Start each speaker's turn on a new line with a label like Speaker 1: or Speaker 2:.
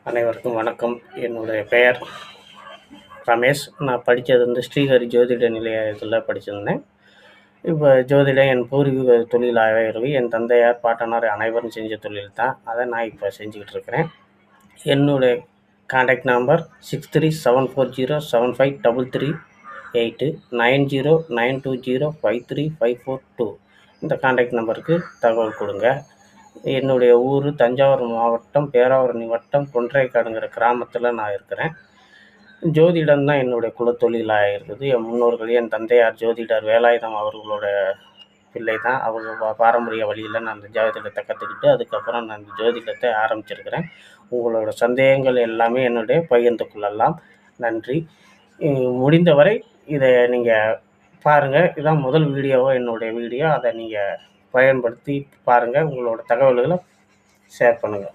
Speaker 1: அனைவருக்கும் வணக்கம். என்னுடைய பெயர் ரமேஷ். நான் படித்தது ஸ்ரீஹரி ஜோதிட நிலையத்தில் படிச்சிருந்தேன். இப்போ ஜோதிடம் என் பூர்வீக தொழிலாகவே இருக்குது. என் தந்தையார், பாட்டனார் அனைவரும் செஞ்ச தொழில் தான். அதை நான் இப்போ செஞ்சுக்கிட்டு இருக்கிறேன். என்னுடைய கான்டாக்ட் நம்பர் 6374075338 9092053542. இந்த கான்டாக்ட் நம்பருக்கு தகவல் கொடுங்க. என்னுடைய ஊர் தஞ்சாவூர் மாவட்டம் பேராவூரணி வட்டம் கொன்றைக்காடுங்கிற கிராமத்தில் நான் இருக்கிறேன். ஜோதிடம் தான் என்னுடைய குலத்தொழிலாக இருக்குது. என் முன்னோர்கள், என் தந்தையார் ஜோதிடர் வேலாயுதம் அவர்களோட பிள்ளை தான். அவங்க பாரம்பரிய வழியில் நான் அந்த ஜோதிடத்தை கற்றுக்கிட்டு அதுக்கப்புறம் நான் இந்த ஜோதிடத்தை ஆரம்பிச்சிருக்கிறேன். உங்களோட சந்தேகங்கள் எல்லாமே என்னுடைய பகிர்ந்து கொள்ளலாம். நன்றி. முடிந்தவரை இதை நீங்கள் பாருங்கள். இதுதான் முதல் வீடியோவோ என்னுடைய வீடியோ. அதை நீங்கள் பயன்படுத்தி பாருங்கள். உங்களோட தகவல்களை ஷேர் பண்ணுங்கள்.